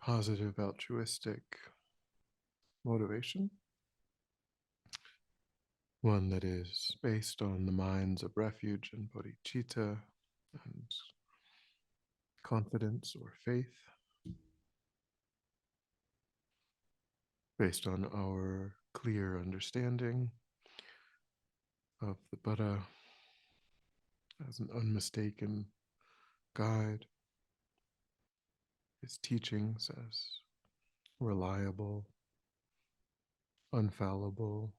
positive, altruistic motivation, one that is based on the minds of refuge and bodhicitta and confidence or faith, based on our clear understanding of the Buddha as an unmistaken guide, his teachings as reliable, infallible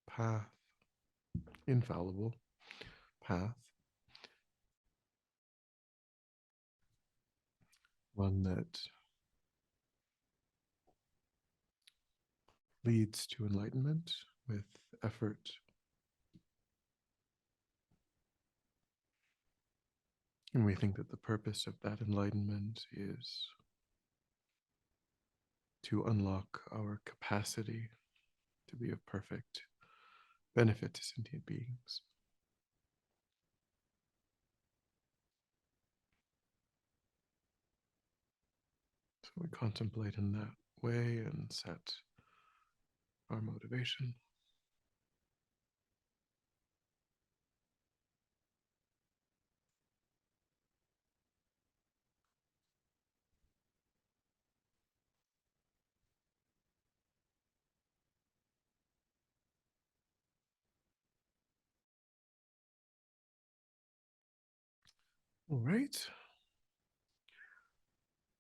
path, one that leads to enlightenment with effort. And we think that the purpose of that enlightenment is to unlock our capacity to be of perfect benefit to sentient beings. So we contemplate in that way and set our motivation. All right.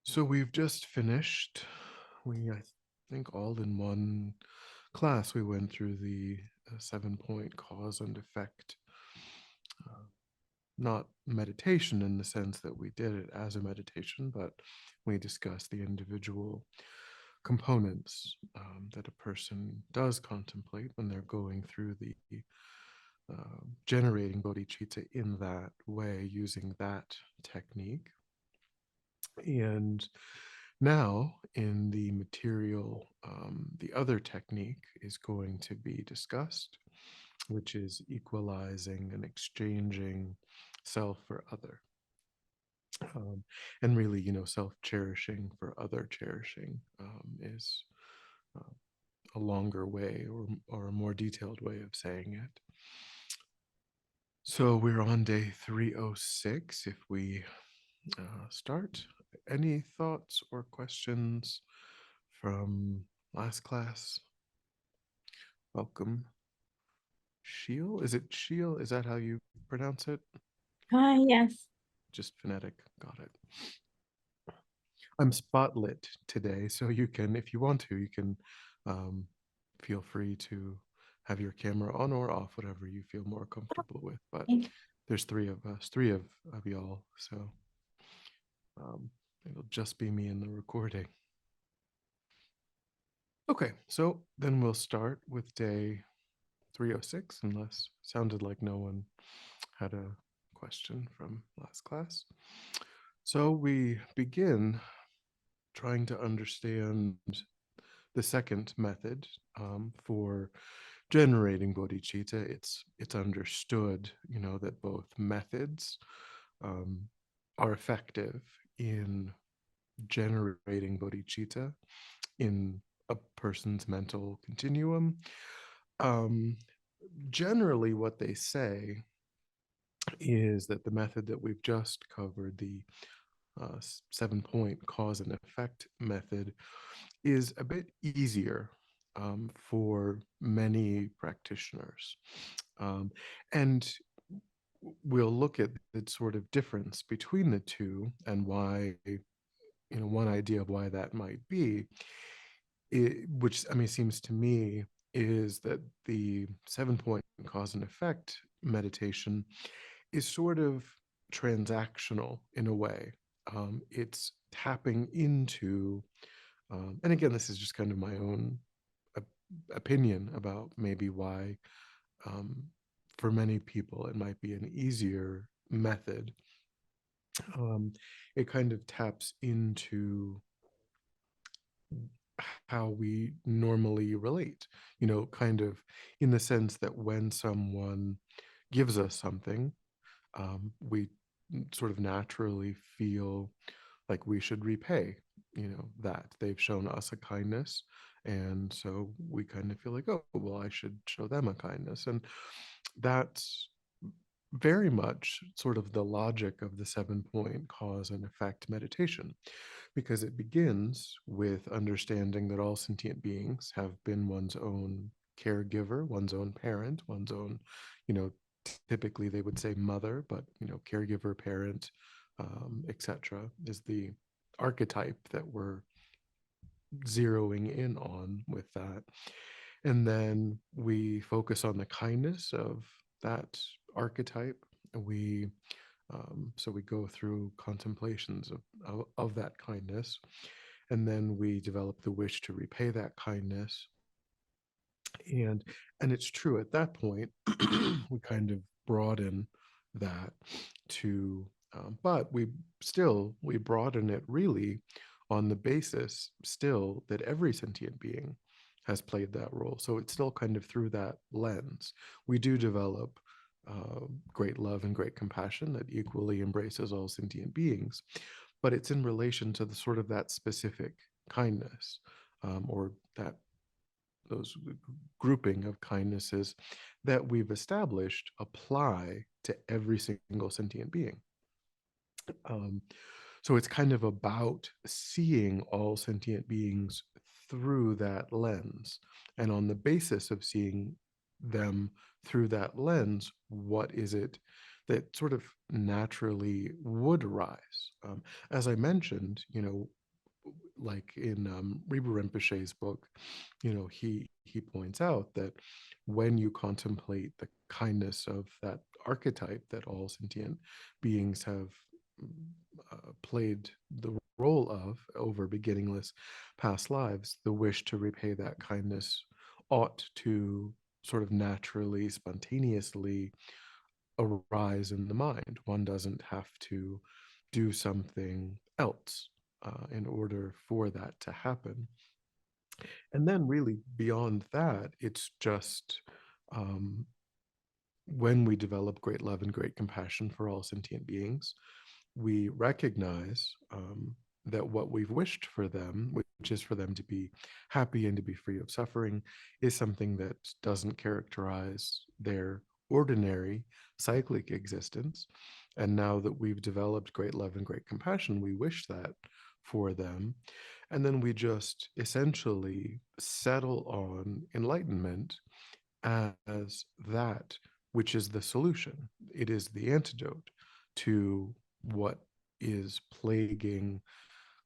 So we've just finished. I think all in one class, we went through the 7-point cause and effect. Not meditation in the sense that we did it as a meditation, but we discussed the individual components that a person does contemplate when they're going through the generating bodhicitta in that way, using that technique. And now in the material, the other technique is going to be discussed, which is equalizing and exchanging self for other. And really, self-cherishing for other cherishing is a longer way or a more detailed way of saying it. So we're on day 306. If we start, any thoughts or questions from last class? Welcome. Sheil? Is it Sheil? Is that how you pronounce it? Yes. Just phonetic. Got it. I'm spotlit today, so you can, if you want to, you can feel free to have your camera on or off, whatever you feel more comfortable with. But there's three of us, three of y'all, so it'll just be me in the recording. Okay, so then we'll start with day 306, unless sounded like no one had a question from last class. So we begin trying to understand the second method for generating bodhicitta. It's understood, that both methods are effective in generating bodhicitta in a person's mental continuum. Generally, what they say is that the method that we've just covered, the 7-point cause and effect method, is a bit easier for many practitioners. And we'll look at the sort of difference between the two and why, one idea of why that might be, which seems to me is that the 7-point cause and effect meditation is sort of transactional in a way. It's tapping into, and again, this is just kind of my own opinion about maybe why for many people it might be an easier method. It kind of taps into how we normally relate, kind of in the sense that when someone gives us something, we sort of naturally feel like we should repay that they've shown us a kindness, and so we kind of feel like, oh, well, I should show them a kindness. And that's very much sort of the logic of the 7-point cause and effect meditation, because it begins with understanding that all sentient beings have been one's own caregiver, one's own parent, one's own, you know, typically they would say mother, but, caregiver, parent, etc., is the archetype that we're zeroing in on with that. And then we focus on the kindness of that archetype. We so we go through contemplations of that kindness, and then we develop the wish to repay that kindness. And it's true at that point, we kind of broaden that to, but we broaden it really on the basis still that every sentient being has played that role. So it's still kind of through that lens. We do develop great love and great compassion that equally embraces all sentient beings, but it's in relation to the sort of that specific kindness, or that those grouping of kindnesses that we've established apply to every single sentient being. Um, so it's kind of about seeing all sentient beings through that lens. And on the basis of seeing them through that lens, what is it that sort of naturally would arise? As I mentioned, like in Rinpoche Rinpoche's book, he points out that when you contemplate the kindness of that archetype that all sentient beings have played the role of over beginningless past lives, the wish to repay that kindness ought to sort of naturally, spontaneously arise in the mind. One doesn't have to do something else in order for that to happen. And then, really, beyond that, it's just when we develop great love and great compassion for all sentient beings, we recognize that what we've wished for them, which is for them to be happy and to be free of suffering, is something that doesn't characterize their ordinary cyclic existence. And now that we've developed great love and great compassion, we wish that for them. And then we just essentially settle on enlightenment as that which is the solution. It is the antidote to what is plaguing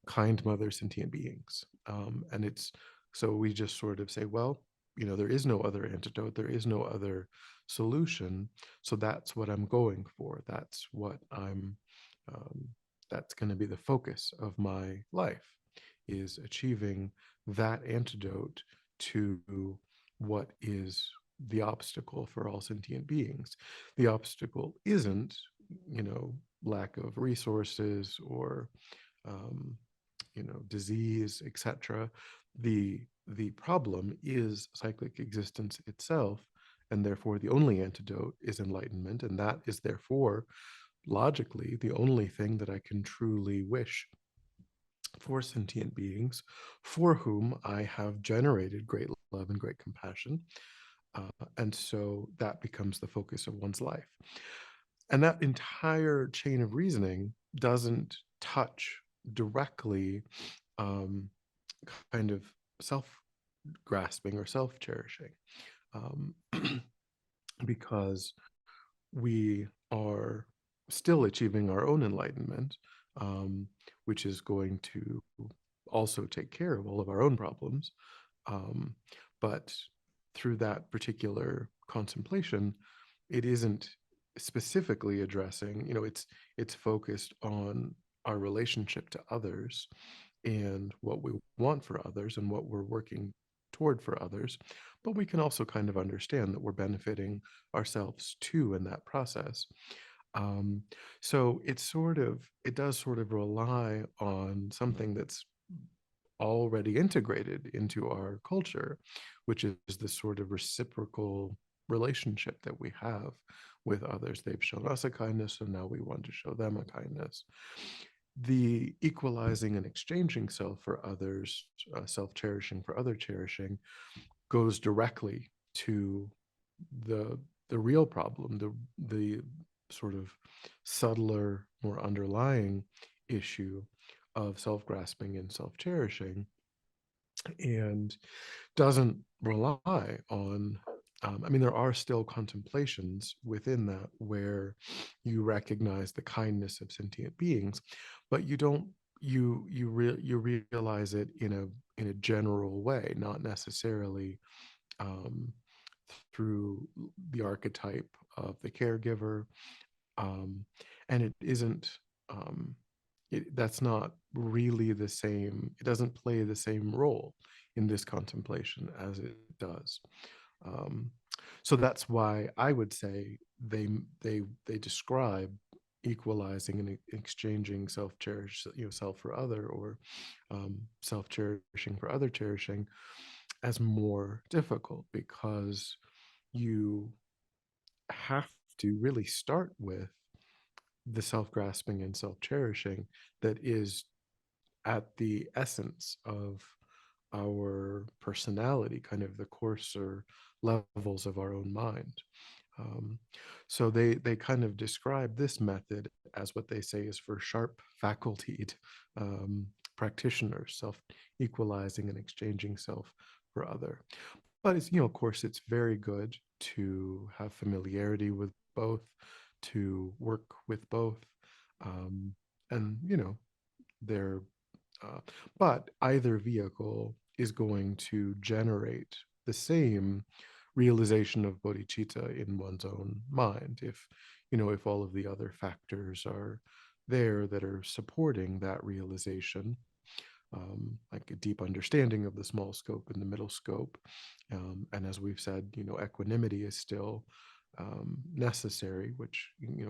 kind mother sentient beings. And it's so we just sort of say, well, there is no other antidote, there is no other solution. So that's what I'm going for. That's what that's going to be the focus of my life, is achieving that antidote to what is the obstacle for all sentient beings. The obstacle isn't, lack of resources or, disease, etc. The problem is cyclic existence itself, and therefore the only antidote is enlightenment, and that is therefore logically the only thing that I can truly wish for sentient beings for whom I have generated great love and great compassion. And so that becomes the focus of one's life. And that entire chain of reasoning doesn't touch directly kind of self grasping or self cherishing, because we are still achieving our own enlightenment, which is going to also take care of all of our own problems. But through that particular contemplation, it isn't specifically addressing, it's focused on our relationship to others and what we want for others and what we're working toward for others. But we can also kind of understand that we're benefiting ourselves too in that process. So it does sort of rely on something that's already integrated into our culture, which is this sort of reciprocal relationship that we have with others. They've shown us a kindness, so now we want to show them a kindness. the equalizing and exchanging self for others, self-cherishing for other cherishing, goes directly to the the real problem, the sort of subtler, more underlying issue of self-grasping and self-cherishing, and doesn't rely on I mean, there are still contemplations within that where you recognize the kindness of sentient beings, but you don't you realize it in a general way, not necessarily um, through the archetype of the caregiver, um, and it isn't um, that's not really the same. It doesn't play the same role in this contemplation as it does. Um, so that's why I would say they describe equalizing and exchanging self-cherish, self for other, or self-cherishing for other cherishing, as more difficult, because you have to really start with the self-grasping and self-cherishing that is at the essence of our personality, kind of the coarser levels of our own mind. Um, so they kind of describe this method as what they say is for sharp facultied um, practitioners, self equalizing and exchanging self for other. But it's, of course, it's very good to have familiarity with both, to work with both, um, and they're uh, but either vehicle is going to generate the same realization of bodhicitta in one's own mind, if all of the other factors are there that are supporting that realization, like a deep understanding of the small scope and the middle scope. And as we've said, equanimity is still necessary, which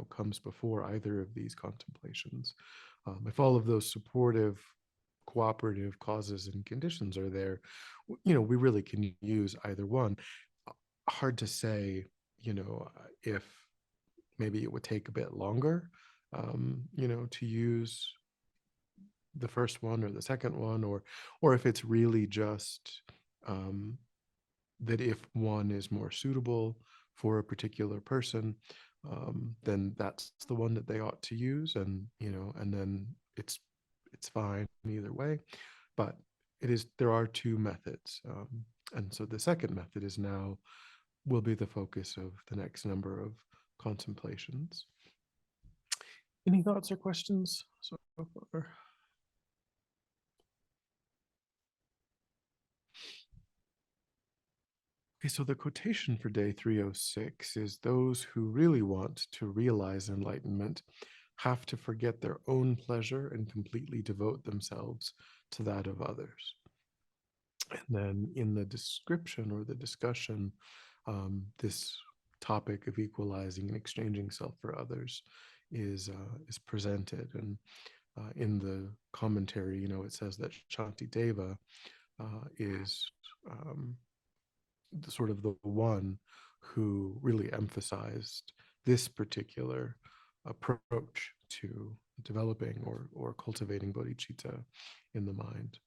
comes before either of these contemplations. If all of those supportive, cooperative causes and conditions are there, we really can use either one. Hard to say, if maybe it would take a bit longer, to use the first one or the second one, or if it's really just um, that if one is more suitable for a particular person, then that's the one that they ought to use, and then it's fine either way. But there are two methods, and so the second method is now will be the focus of the next number of contemplations. Any thoughts or questions so far? Okay, so the quotation for day 306 is, those who really want to realize enlightenment have to forget their own pleasure and completely devote themselves to that of others. And then in the description or the discussion, this topic of equalizing and exchanging self for others is presented. And in the commentary, it says that Shantideva is sort of the one who really emphasized this particular approach to developing or cultivating bodhicitta in the mind.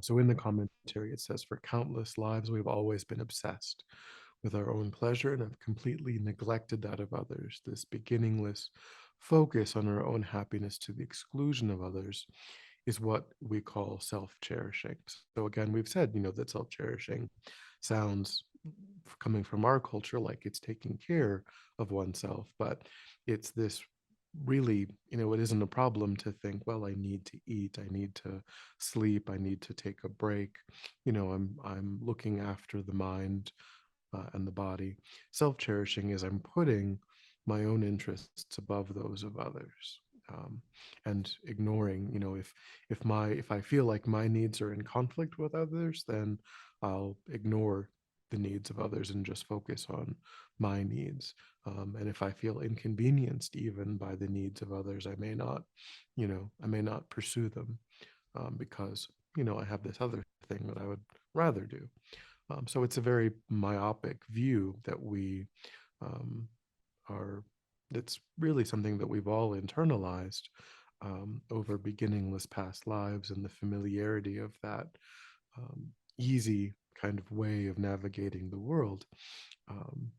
So in the commentary, it says, for countless lives, we've always been obsessed with our own pleasure and have completely neglected that of others. This beginningless focus on our own happiness to the exclusion of others is what we call self-cherishing. So again, we've said, that self-cherishing sounds, coming from our culture, like it's taking care of oneself, but it's this really, it isn't a problem to think, well, I need to eat, I need to sleep, I need to take a break. I'm looking after the mind and the body. Self-cherishing is I'm putting my own interests above those of others. And ignoring, if I feel like my needs are in conflict with others, then I'll ignore the needs of others and just focus on my needs. And if I feel inconvenienced even by the needs of others, I may not pursue them, because I have this other thing that I would rather do. So it's a very myopic view that we um, are. It's really something that we've all internalized, over beginningless past lives and the familiarity of that easy kind of way of navigating the world. Um,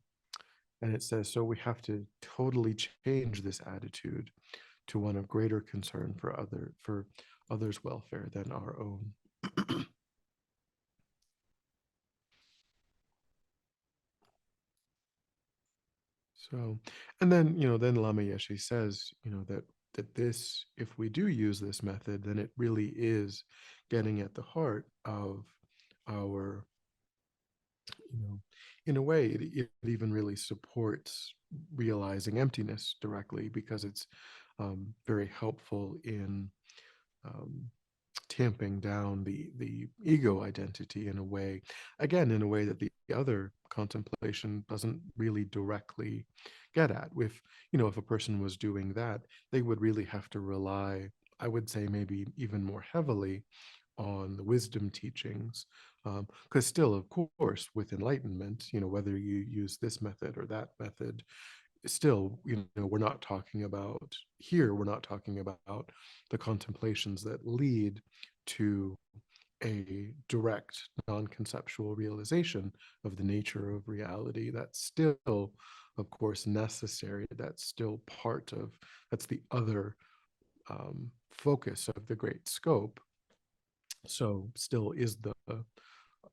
and it says, so we have to totally change this attitude to one of greater concern for others' welfare than our own. So, and then, then Lama Yeshe says, that this, if we do use this method, then it really is getting at the heart of our, you know, in a way, it even really supports realizing emptiness directly, because it's very helpful in um, tamping down the ego identity in a way, again, in a way that the other contemplation doesn't really directly get at. If a person was doing that, they would really have to rely, I would say, maybe even more heavily on the wisdom teachings, because still, of course, with enlightenment, whether you use this method or that method, still, we're not talking about the contemplations that lead to a direct non-conceptual realization of the nature of reality. That's still, of course, necessary. That's the other focus of the great scope. So still is the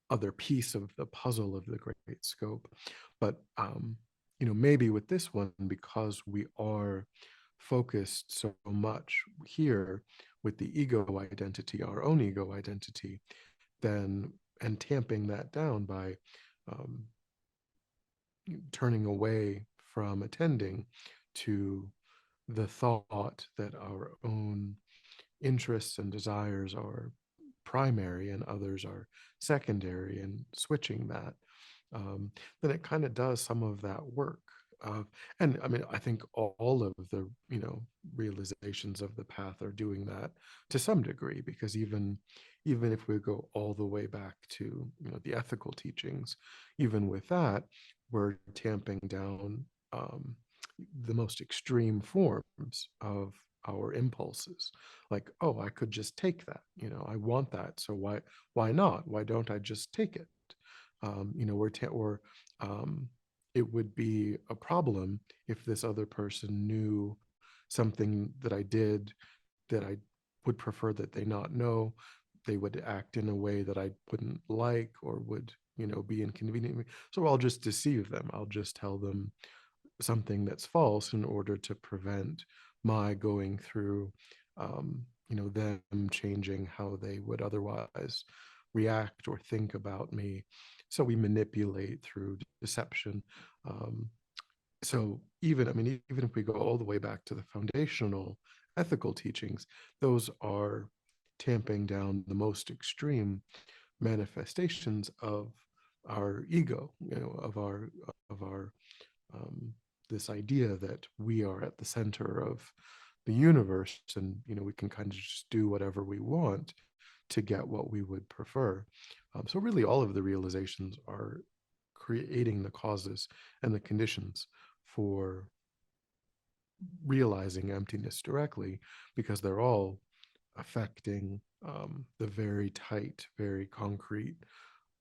other piece of the puzzle of the great scope. But maybe with this one, because we are focused so much here with the ego identity, our own ego identity, then, and tamping that down by um, turning away from attending to the thought that our own interests and desires are primary and others are secondary, and switching that, then it kind of does some of that work. And I mean, I think all of the realizations of the path are doing that to some degree, because even if we go all the way back to the ethical teachings, even with that, we're tamping down the most extreme forms of our impulses. Like, oh, I could just take that, I want that, so why not, why don't I just take it? Or it would be a problem if this other person knew something that I did that I would prefer that they not know. They would act in a way that I wouldn't like, or would be inconvenient. So I'll just deceive them. I'll just tell them something that's false in order to prevent my going through them changing how they would otherwise react or think about me. So we manipulate through deception. So even if we go all the way back to the foundational ethical teachings, those are tamping down the most extreme manifestations of our ego, of our um, this idea that we are at the center of the universe, and we can kind of just do whatever we want to get what we would prefer. So really, all of the realizations are creating the causes and the conditions for realizing emptiness directly, because they're all affecting the very tight, very concrete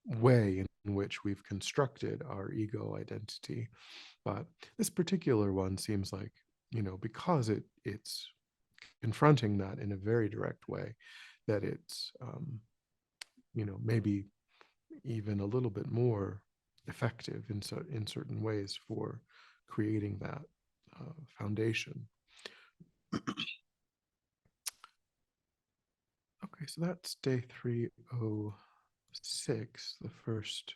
way in which we've constructed our ego identity. But this particular one seems like, because it's confronting that in a very direct way, that it's, maybe even a little bit more effective in certain ways for creating that foundation. Okay, so that's day 306, the first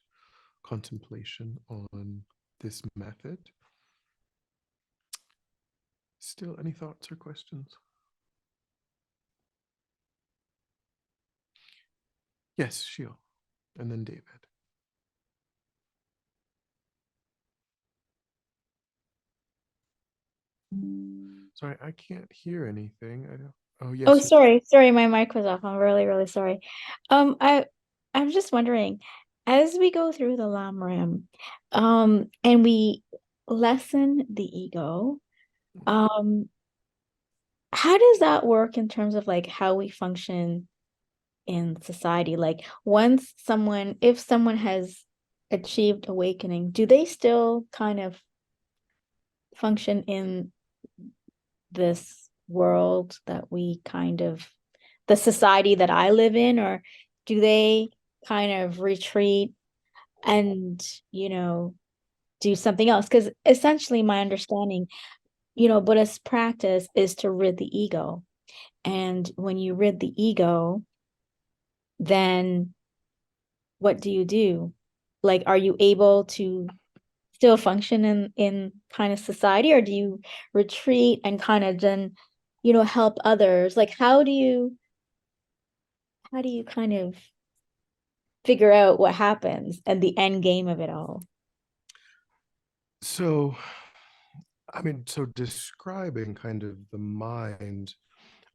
contemplation on this method. Still, any thoughts or questions? Yes, Shio, and then David. Sorry, I can't hear anything. I don't. Oh, yes. Oh, sorry, my mic was off. I'm really, really sorry. I'm just wondering, as we go through the Lamrim, and we lessen the ego, how does that work in terms of like how we function in society? Like if someone has achieved awakening, do they still kind of function in this world that we kind of, the society that I live in, or do they kind of retreat and, do something else? Because essentially my understanding, Buddhist practice is to rid the ego. And when you rid the ego, then what do you do? Like, are you able to still function in kind of society, or do you retreat and kind of then, help others? Like, how do you kind of figure out what happens and the end game of it all? So, I mean, so describing kind of the mind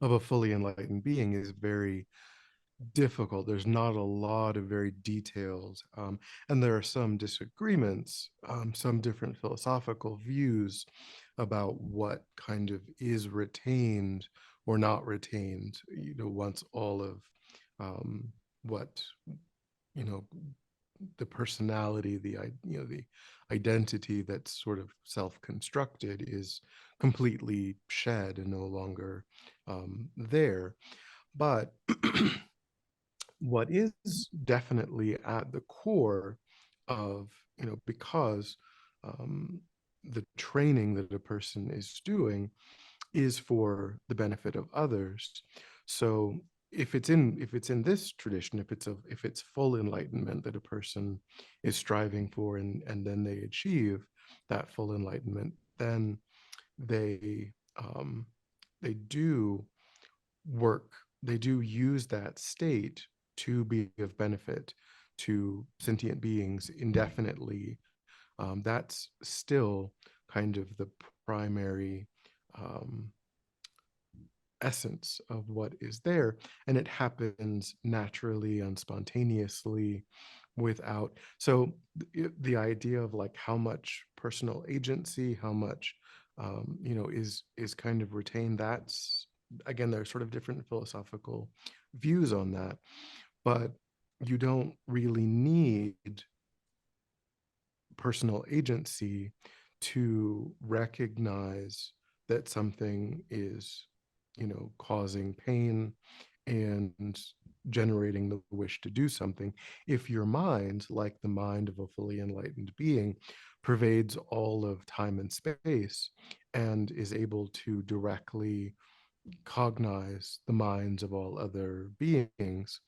of a fully enlightened being is very difficult. There's not a lot of very detailed, and there are some disagreements, some different philosophical views about what kind of is retained or not retained, once all of what, you know, the personality, the identity that's sort of self-constructed is completely shed and no longer there. But what is definitely at the core of, because um, the training that a person is doing is for the benefit of others. So if it's in this tradition, if it's full enlightenment that a person is striving for, and then they achieve that full enlightenment, then they um, they do work, they do use that state to be of benefit to sentient beings indefinitely. That's still kind of the primary um, essence of what is there, and it happens naturally and spontaneously without. So the idea of like how much personal agency, how much is kind of retained, that's, again, there's sort of different philosophical views on that, but you don't really need personal agency to recognize that something is, causing pain and generating the wish to do something. If your mind, like the mind of a fully enlightened being, pervades all of time and space and is able to directly cognize the minds of all other beings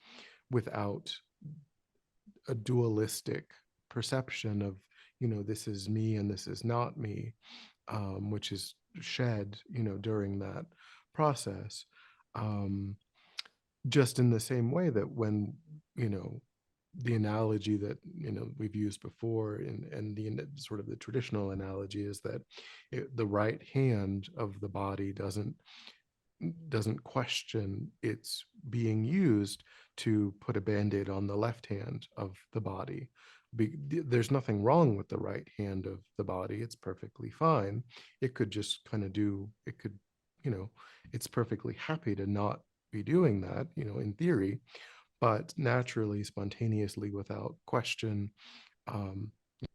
without a dualistic perception of, this is me and this is not me, which is shed, during that process. Um, just in the same way that when, you know, the analogy that, we've used before, and the sort of the traditional analogy is that the right hand of the body doesn't question its being used to put a band-aid on the left hand of the body. There's nothing wrong with the right hand of the body. It's perfectly fine. It could just kind of do, it could, you know, it's perfectly happy to not be doing that, in theory, but naturally, spontaneously, without question, um,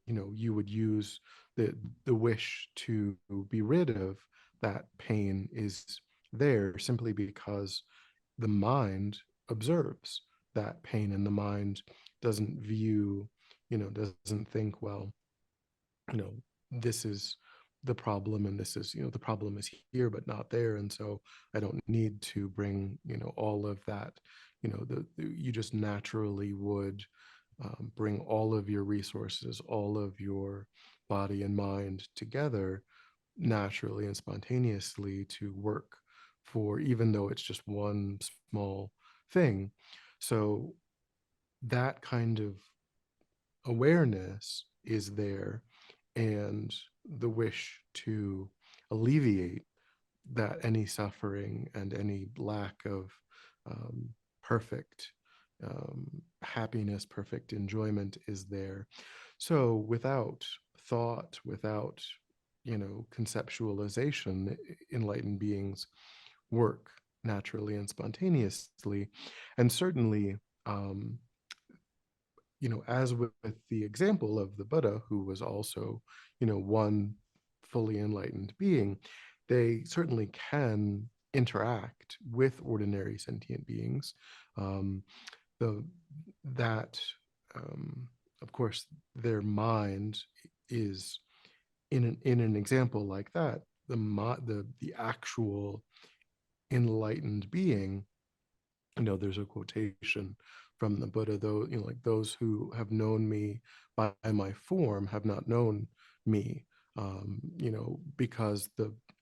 you would use the wish to be rid of that pain is there simply because the mind observes that pain, and the mind doesn't view, doesn't think, well, you know, this is the problem, and this is, the problem is here but not there, and so I don't need to bring, all of that, you just naturally would bring all of your resources, all of your body and mind together naturally and spontaneously to work for, even though it's just one small thing. So that kind of awareness is there, and the wish to alleviate that, any suffering and any lack of um, perfect happiness, perfect enjoyment is there. So without thought, without, conceptualization, enlightened beings work naturally and spontaneously. And certainly, as with the example of the Buddha, who was also, one fully enlightened being, they certainly can interact with ordinary sentient beings. Um, the that Of course, their mind is in an example like that, the actual enlightened being. There's a quotation from the Buddha, though, like, those who have known me by my form have not known me, because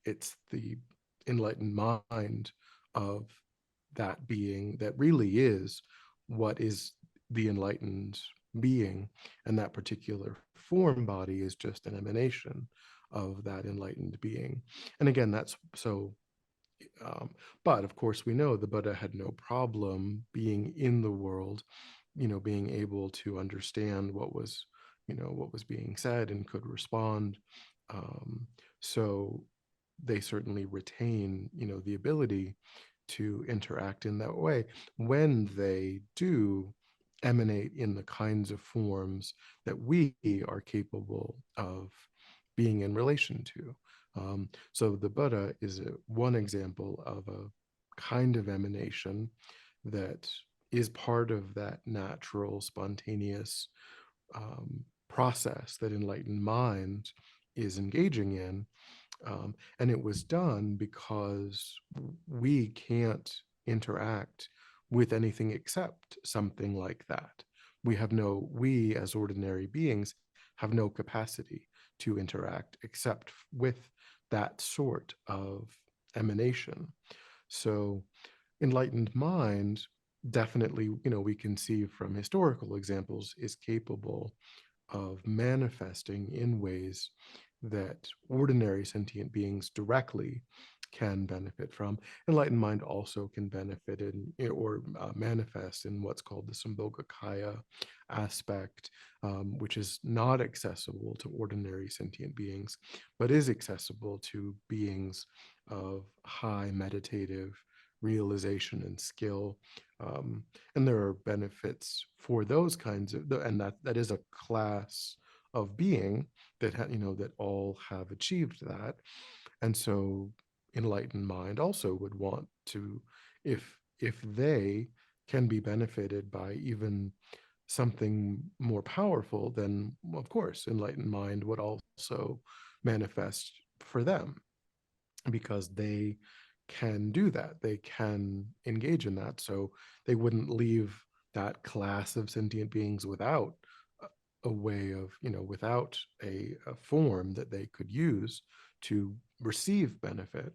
it's the enlightened mind of that being that really is what is the enlightened being, and that particular form body is just an emanation of that enlightened being. And again, that's so but of course, we know the Buddha had no problem being in the world, being able to understand what was being said and could respond. Um, so they certainly retain, the ability to interact in that way when they do emanate in the kinds of forms that we are capable of being in relation to. So the Buddha is one example of a kind of emanation that is part of that natural, spontaneous process that enlightened mind is engaging in. And it was done because we can't interact with anything except something like that. We as ordinary beings have no capacity to interact except with that sort of emanation. So enlightened mind, definitely, we can see from historical examples, is capable of manifesting in ways that ordinary sentient beings directly can benefit from. Enlightened mind also can benefit or manifest in what's called the Sambhogakaya aspect, which is not accessible to ordinary sentient beings, but is accessible to beings of high meditative realization and skill. And there are benefits for those kinds of, and that is a class of being that all have achieved that. And so enlightened mind also would want to, if they can be benefited by even something more powerful, then of course enlightened mind would also manifest for them, because they can do that. They can engage in that. So they wouldn't leave that class of sentient beings without a way of, without a form that they could use to receive benefit.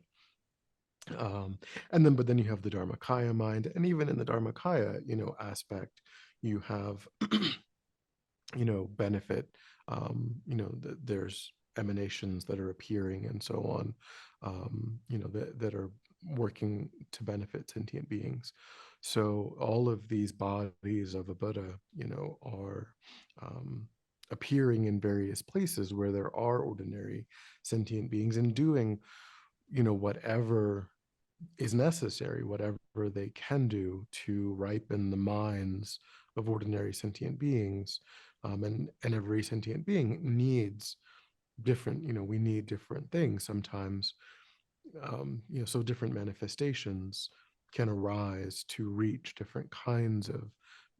But then you have the Dharmakaya mind. And even in the Dharmakaya, aspect, you have, benefit. There's emanations that are appearing and so on, that are working to benefit sentient beings. So all of these bodies of a Buddha, are appearing in various places where there are ordinary sentient beings and doing, whatever is necessary, whatever they can do to ripen the minds of ordinary sentient beings. And every sentient being needs different, we need different things sometimes. So different manifestations can arise to reach different kinds of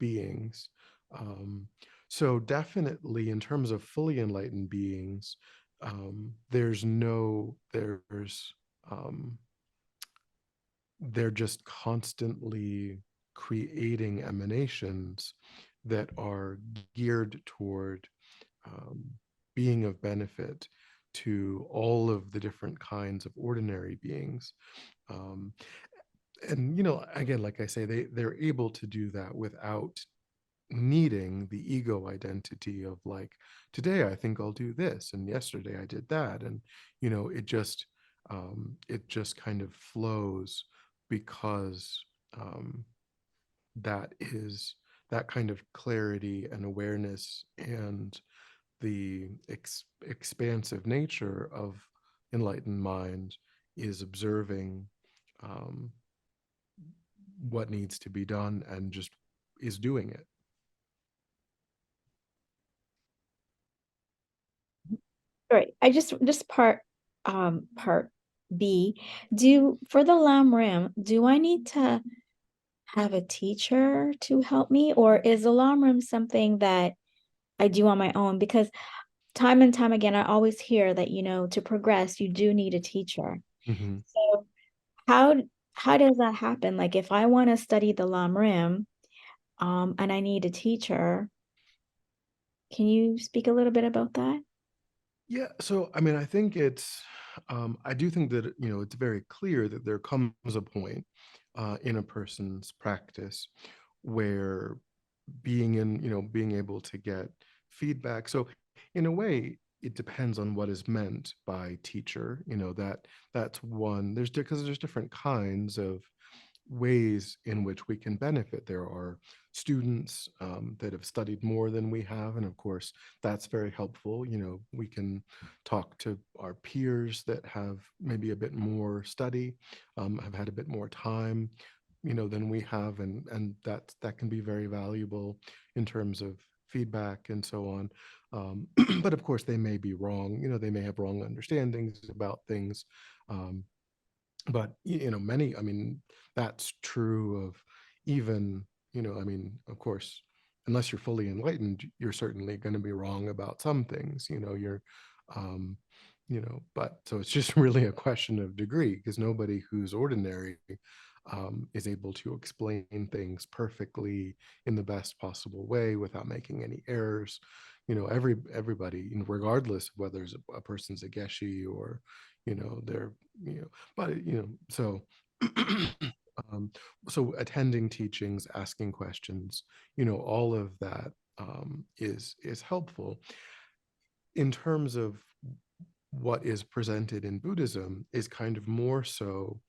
beings. Um, so definitely in terms of fully enlightened beings, um, they're just constantly creating emanations that are geared toward um, being of benefit to all of the different kinds of ordinary beings. Um, and again, like I say, they're able to do that without needing the ego identity of, like, today I think I'll do this and yesterday I did that. And it just kind of flows, because um, that kind of clarity and awareness and the expansive nature of enlightened mind is observing um, what needs to be done and just is doing it. Right. I just part B. Do for the Lamrim, do I need to have a teacher to help me, or is the Lamrim something that I do on my own? Because time and time again, I always hear that, to progress, you do need a teacher. Mm-hmm. So how how does that happen? Like if I want to study the Lamrim, and I need a teacher, can you speak a little bit about that? Yeah, so I mean, I think I do think that, it's very clear that there comes a point in a person's practice where being able to get feedback. So in a way, it depends on what is meant by teacher, that's one. Because there's different kinds of ways in which we can benefit. There are students that have studied more than we have, and of course, that's very helpful. We can talk to our peers that have maybe a bit more study, have had a bit more time, than we have, and that can be very valuable in terms of feedback and so on. But of course, they may be wrong. They may have wrong understandings about things. Um, but many, I mean, that's true of even, I mean, of course, unless you're fully enlightened, you're certainly going to be wrong about some things. You're um but so it's just really a question of degree, because nobody who's ordinary is able to explain things perfectly in the best possible way without making any errors. Everybody, regardless of whether a person's a geshe or they're you know but so um, so attending teachings, asking questions, all of that is helpful. In terms of what is presented in Buddhism is kind of more so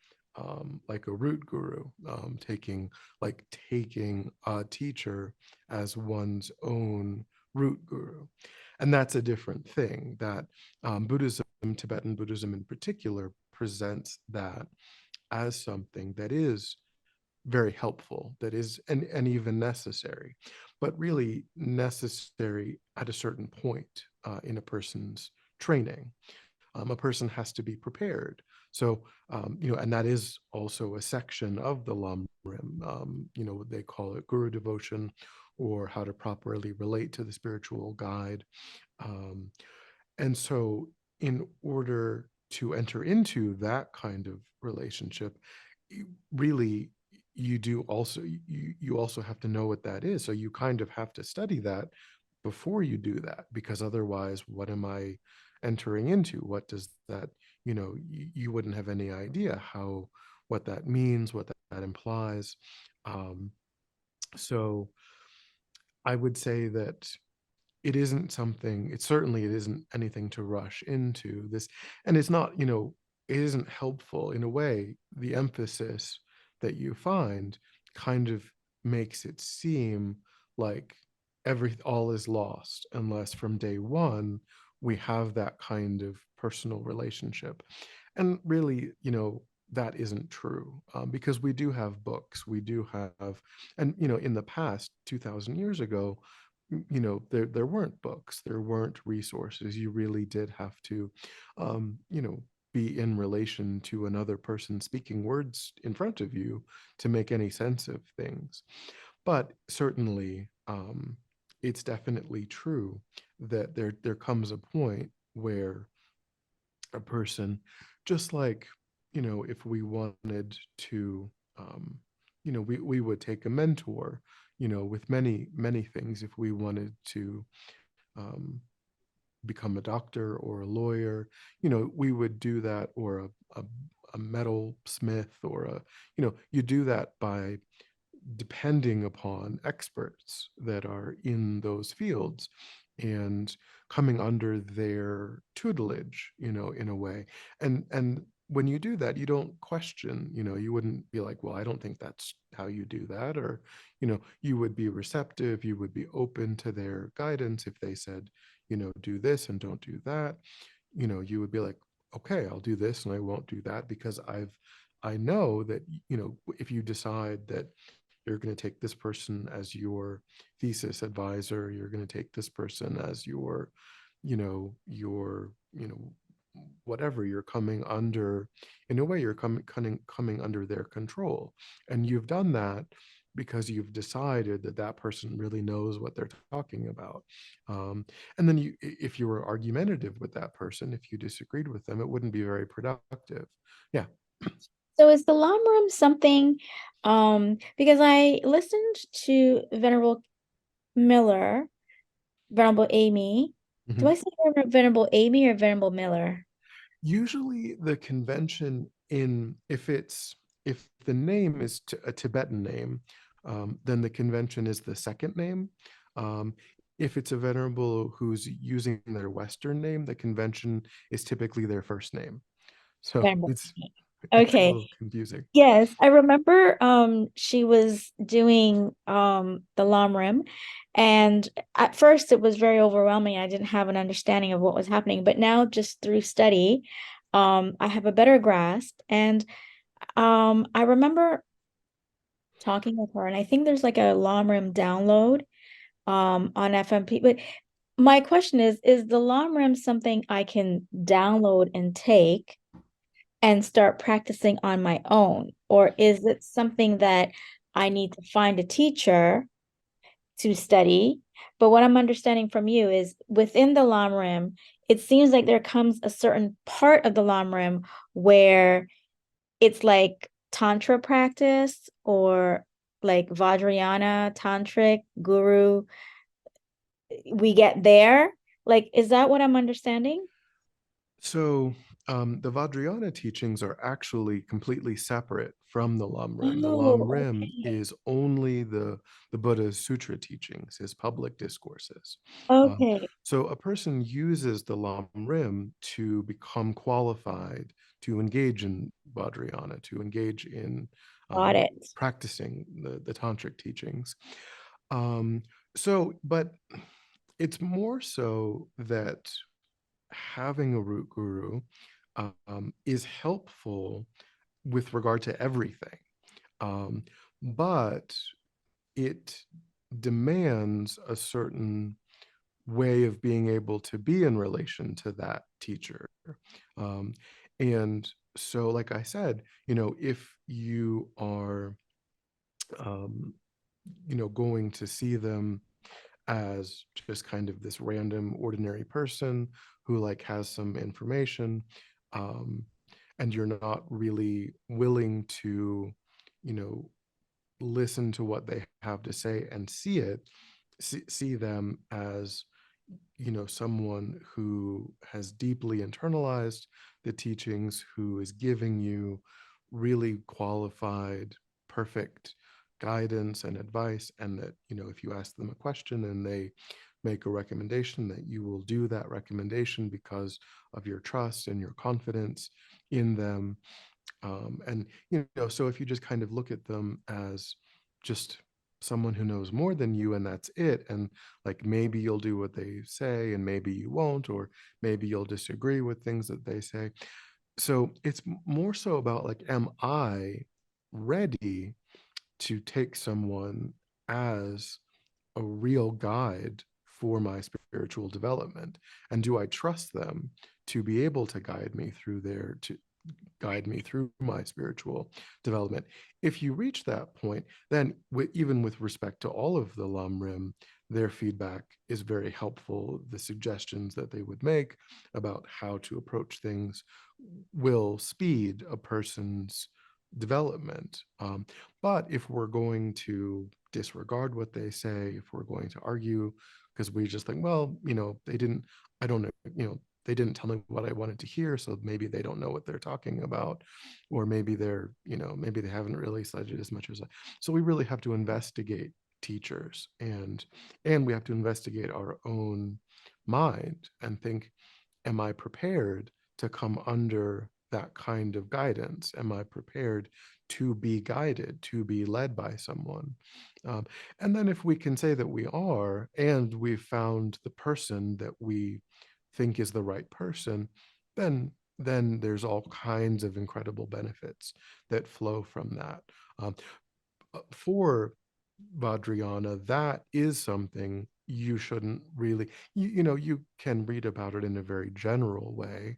like a root guru, taking a teacher as one's own root guru. And that's a different thing that Buddhism, Tibetan Buddhism in particular, presents that as something that is very helpful, that is, and even necessary, but really necessary at a certain point in a person's training. A person has to be prepared. So, and that is also a section of the Lamrim. They call it guru devotion, or how to properly relate to the spiritual guide. Um, and so, in order to enter into that kind of relationship, really, you also have to know what that is. So you kind of have to study that before you do that, because otherwise, what am I entering into? What does that, you wouldn't have any idea what that means, what that implies. Um, so I would say that it isn't anything to rush into this. And it's not, it isn't helpful in a way. The emphasis that you find kind of makes it seem like all is lost unless from day one we have that kind of personal relationship. And really, that isn't true, because we do have books, we do have, and in the past 2000 years ago, there weren't books, there weren't resources. You really did have to um, you know be in relation to another person speaking words in front of you to make any sense of things. But certainly, it's definitely true that there comes a point where a person, just like, if we wanted to, we would take a mentor, with many, many things. If we wanted to um, become a doctor or a lawyer, we would do that, or a metal smith, or you do that by depending upon experts that are in those fields and coming under their tutelage, in a way. And when you do that, you don't question, you wouldn't be like, well, I don't think that's how you do that. Or, you would be receptive, you would be open to their guidance. If they said, do this and don't do that, you would be like, okay, I'll do this and I won't do that, because I know that, if you decide that you're going to take this person as your thesis advisor, you're going to take this person as your whatever, you're coming under, in a way, you're coming under their control. And you've done that because you've decided that that person really knows what they're talking about. And then if you were argumentative with that person, if you disagreed with them, it wouldn't be very productive. Yeah. So is the Lamrim something, because I listened to Venerable Amy. Do Mhm. I say Venerable Amy or Venerable Miller? Usually the convention, in if the name is a Tibetan name, then the convention is the second name. Um, if it's a venerable who's using their Western name, the convention is typically their first name. So Venerable it's Amy. it's a Okay. little confusing. Yes, I remember she was doing the Lamrim, and at first it was very overwhelming. I didn't have an understanding of what was happening, but now just through study, I have a better grasp. And I remember talking with her, and I think there's like a Lamrim download on FMP. But my question is the Lamrim something I can download and take and start practicing on my own? Or is it something that I need to find a teacher to study? But what I'm understanding from you is within the Lamrim, it seems like there comes a certain part of the Lamrim where it's like Tantra practice or like Vajrayana, Tantric, Guru. We get there. Like, is that what I'm understanding? So the Vajrayana teachings are actually completely separate from the Lamrim. The Oh, Lamrim okay. is only the Buddha's sutra teachings, his public discourses. Um, Okay, so a person uses the Lamrim to become qualified to engage in Vajrayana, to engage in got it. practicing the tantric teachings. Um, but it's more so that having a root guru is helpful with regard to everything. Um, but it demands a certain way of being able to be in relation to that teacher. Um, and so, like I said, if you are, um, going to see them as just kind of this random ordinary person who like has some information, um, and you're not really willing to you know listen to what they have to say and see them as someone who has deeply internalized the teachings, who is giving you really qualified, perfect guidance and advice, and that if you ask them a question and they make a recommendation, that you will do that recommendation because of your trust and your confidence in them. And so if you just kind of look at them as just someone who knows more than you and that's it, and like maybe you'll do what they say and maybe you won't, or maybe you'll disagree with things that they say. So it's more so about like, am I ready to take someone as a real guide for my spiritual development, and do I trust them to be able to guide me through my spiritual development? If you reach that point, then even with respect to all of the Lamrim, their feedback is very helpful. The suggestions that they would make about how to approach things will speed a person's development. But if we're going to disregard what they say, if we're going to argue because we just think, well, they didn't, I don't know, they didn't tell me what I wanted to hear, so maybe they don't know what they're talking about, or maybe maybe they haven't really studied as much as I. So we really have to investigate teachers, and we have to investigate our own mind and think, am I prepared to come under that kind of guidance? Am I prepared to be guided, to be led by someone? And then if we can say that we are, and we've found the person that we think is the right person, then then there's all kinds of incredible benefits that flow from that. Um, for Vajrayana, that is something you shouldn't really, you can read about it in a very general way,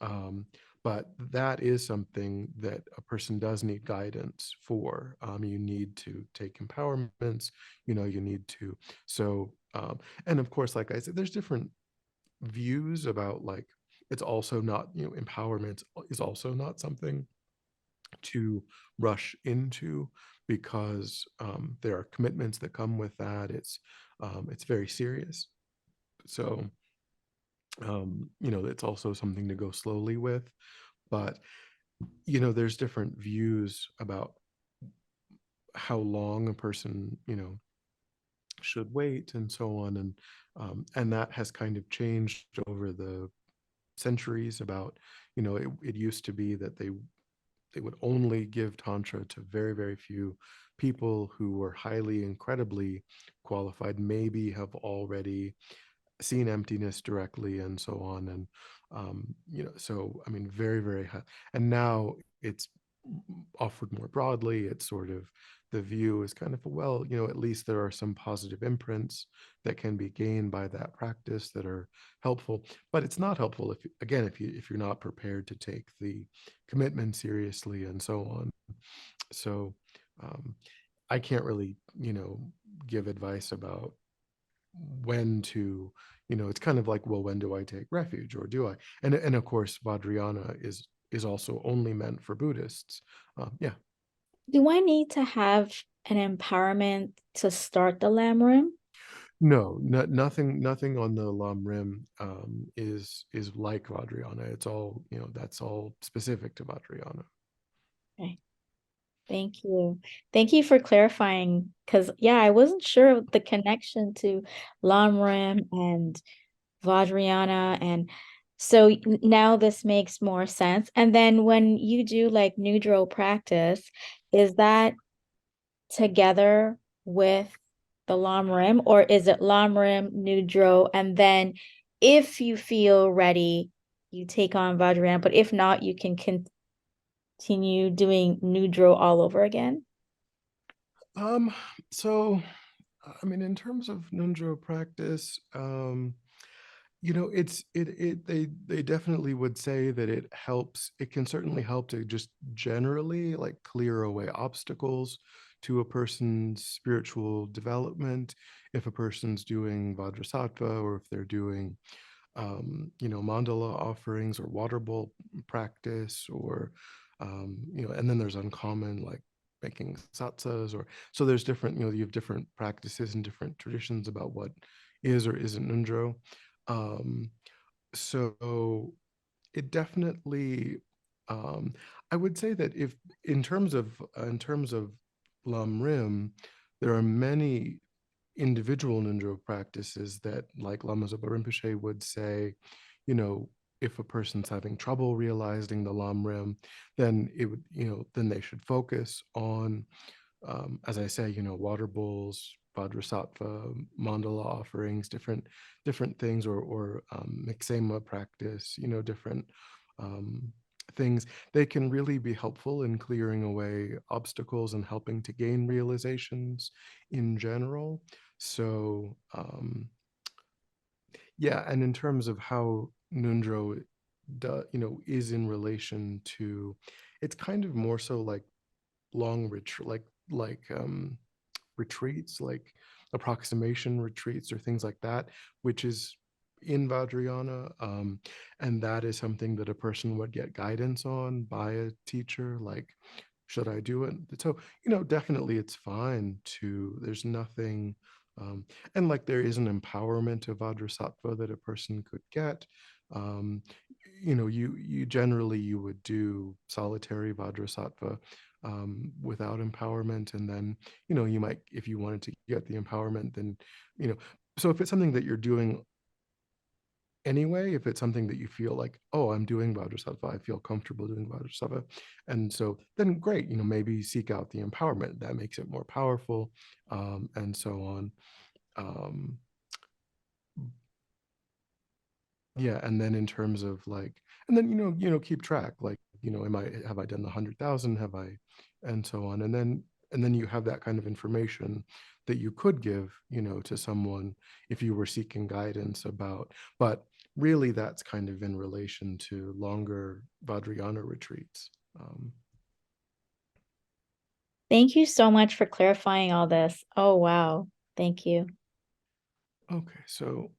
um, but that is something that a person does need guidance for. You need to take empowerments, you need to. So, and of course, like I said, there's different views about like, it's also not, empowerment is also not something to rush into, because there are commitments that come with that. It's very serious. So it's also something to go slowly with. But there's different views about how long a person should wait and so on, and that has kind of changed over the centuries. About it used to be that they would only give tantra to very, very few people who were highly, incredibly qualified, maybe have already seen emptiness directly and so on. And so I mean, very, very high. And now it's offered more broadly. It's sort of, the view is kind of, well, at least there are some positive imprints that can be gained by that practice that are helpful. But it's not helpful if, again, if you're not prepared to take the commitment seriously and so on. So um, I can't really give advice about when to, it's kind of like, well, when do I take refuge, or do I? And of course, Vajrayana is also only meant for Buddhists. Yeah. Do I need to have an empowerment to start the Lamrim? No, nothing on the Lamrim is like Vajrayana. It's all, that's all specific to Vajrayana. Okay. Thank you. Thank you for clarifying, because yeah, I wasn't sure of the connection to Lamrim and Vajrayana, and so now this makes more sense. And then when you do like Nudro practice, is that together with the Lamrim, or is it Lamrim, Nudro, and then if you feel ready, you take on Vajrayana, but if not, you can continue doing Nudro all over again? Um, so I mean, in terms of Nundro practice, they definitely would say that it helps. It can certainly help to just generally like clear away obstacles to a person's spiritual development. If a person's doing Vajrasattva, or if they're doing mandala offerings or water bowl practice, or and then there's uncommon, like making satsas, or so there's different, you have different practices and different traditions about what is or isn't Nundro. Um, so it definitely, I would say that if, in terms of Lam Rim, there are many individual Nundro practices that, like Lama Zopa Rinpoche would say, you know, if a person's having trouble realizing the Lam Rim, then it would, then they should focus on, as I say, water bowls, Vajrasattva, mandala offerings, different things, or Miksema practice, different um, things. They can really be helpful in clearing away obstacles and helping to gain realizations in general. So yeah, and in terms of how Nundro is in relation to, it's kind of more so like long retreat, like retreats, like approximation retreats or things like that, which is in Vajrayana. And that is something that a person would get guidance on by a teacher, like, should I do it? So, definitely it's fine to, there's nothing, and like there is an empowerment of Vajrasattva that a person could get. Um, you generally, you would do solitary Vajrasattva without empowerment, and then you might, if you wanted to get the empowerment, then you know so if it's something that you're doing anyway, if it's something that you feel like, oh, I'm doing Vajrasattva, I feel comfortable doing Vajrasattva, and so then great, maybe seek out the empowerment that makes it more powerful, and so on. um, Yeah, and then in terms of like, and then keep track, like, have I done the 100,000, have I, and so on, and then you have that kind of information that you could give, to someone if you were seeking guidance about. But really, that's kind of in relation to longer Vajrayana retreats. Thank you so much for clarifying all this. Oh, wow. Thank you. Okay, so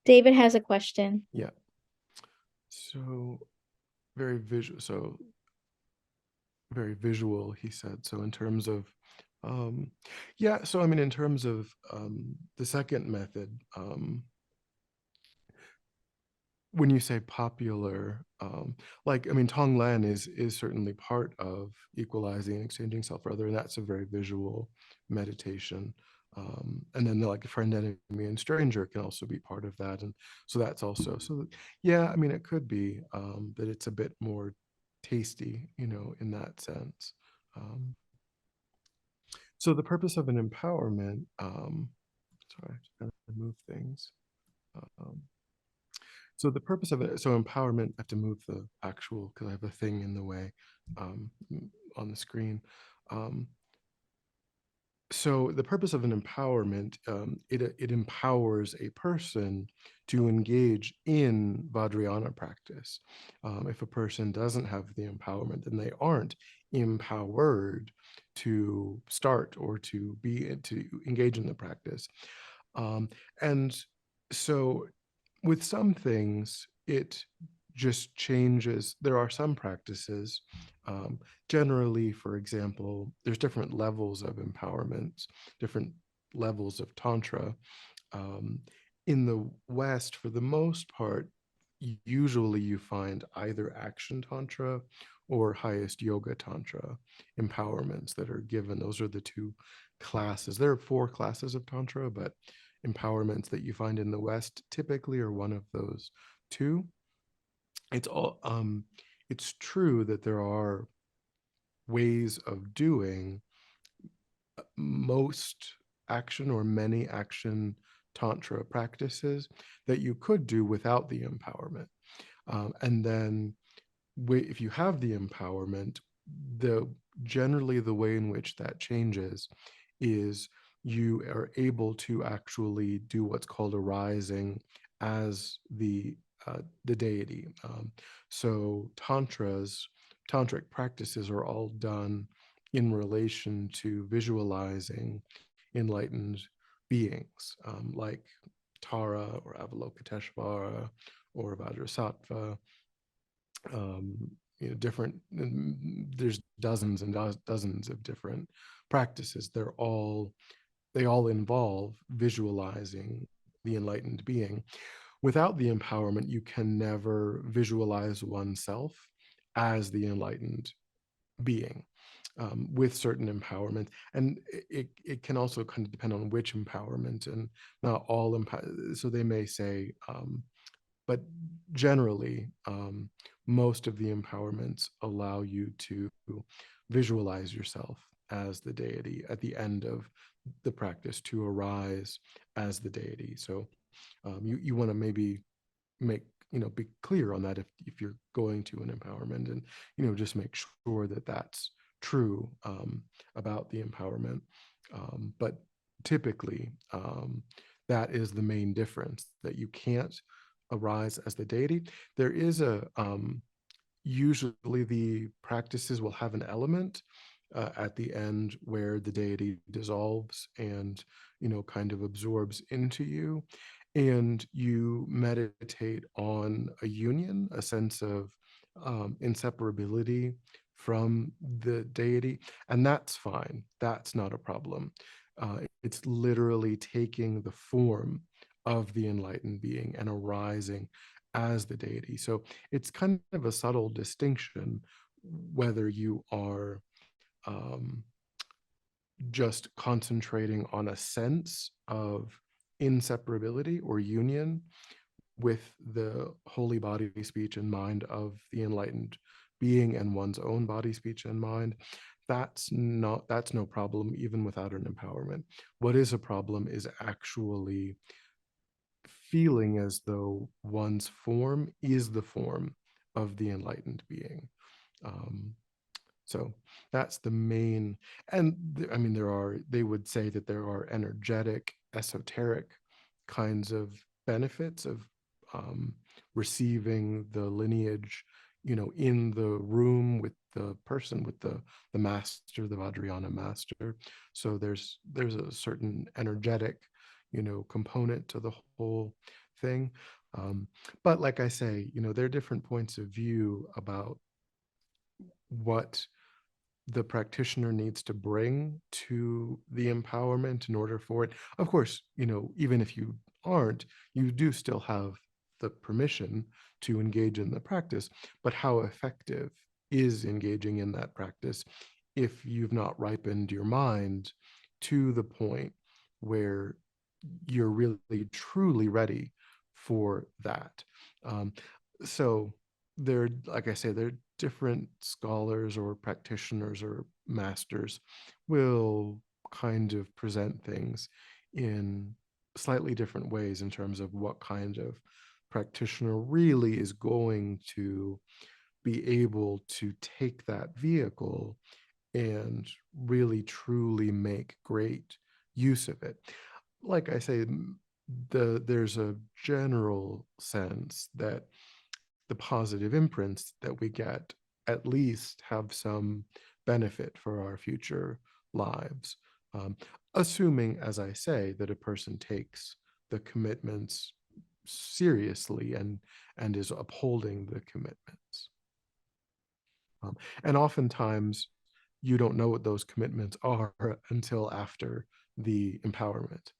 David has a question. yeah, so very visual. So very visual, he said. So in terms of, yeah, so I mean, in terms of the second method, when you say popular, like, I mean, Tonglen is certainly part of equalizing and exchanging self for other, and that's a very visual meditation. And then like friend, enemy, and stranger can also be part of that, and so that's also, so yeah, I mean, it could be that it's a bit more tasty, in that sense. Um, so the purpose of an empowerment, sorry, I just gotta move things. Um, so the purpose of it, so empowerment, I have to move the actual because I have a thing in the way um, on the screen. Um, so the purpose of an empowerment, it empowers a person to engage in Vajrayana practice. If a person doesn't have the empowerment, then they aren't empowered to start or to engage in the practice. Um, and so with some things, it just changes. There are some practices. Um, Generally, for example, there's different levels of empowerment, different levels of Tantra. Um, in the West, for the most part, usually you find either action Tantra or highest yoga Tantra empowerments that are given. Those are the two classes. There are four classes of Tantra, but empowerments that you find in the West typically are one of those two. It's all it's true that there are ways of doing most action or many action tantra practices that you could do without the empowerment. And then if you have the empowerment, the generally the way in which that changes is you are able to actually do what's called arising as the deity. So tantric practices are all done in relation to visualizing enlightened beings, like Tara or Avalokiteshvara or Vajrasattva. Different, there's dozens and dozens of different practices. They all involve visualizing the enlightened being. Without the empowerment, you can never visualize oneself as the enlightened being. With certain empowerment, and it can also kind of depend on which empowerment, and not all so they may say, but generally, most of the empowerments allow you to visualize yourself as the deity at the end of the practice, to arise as the deity. So you want to maybe make, be clear on that if you're going to an empowerment, and just make sure that that's true about the empowerment. But typically, that is the main difference, that you can't arise as the deity. There is usually the practices will have an element at the end where the deity dissolves and kind of absorbs into you, and you meditate on a union, a sense of inseparability from the deity, and that's fine. That's not a problem. It's literally taking the form of the enlightened being and arising as the deity. So it's kind of a subtle distinction whether you are um, just concentrating on a sense of inseparability or union with the holy body, speech, and mind of the enlightened being and one's own body, speech, and mind. that's no problem even without an empowerment. What is a problem is actually feeling as though one's form is the form of the enlightened being. Um, so that's the main, and I mean, they would say that there are energetic, esoteric kinds of benefits of um, receiving the lineage, in the room with the person, with the master, the Vajrayana master. So there's a certain energetic, component to the whole thing. But like I say, there are different points of view about what the practitioner needs to bring to the empowerment in order for it. Of course, even if you aren't, you do still have the permission to engage in the practice, but how effective is engaging in that practice if you've not ripened your mind to the point where you're really truly ready for that. Um, so there, like I say, there are different scholars or practitioners or masters will kind of present things in slightly different ways in terms of what kind of practitioner really is going to be able to take that vehicle and really truly make great use of it. Like I say, there's a general sense that the positive imprints that we get at least have some benefit for our future lives. Um, Assuming, as I say, that a person takes the commitments seriously and is upholding the commitments. And oftentimes, you don't know what those commitments are until after the empowerment.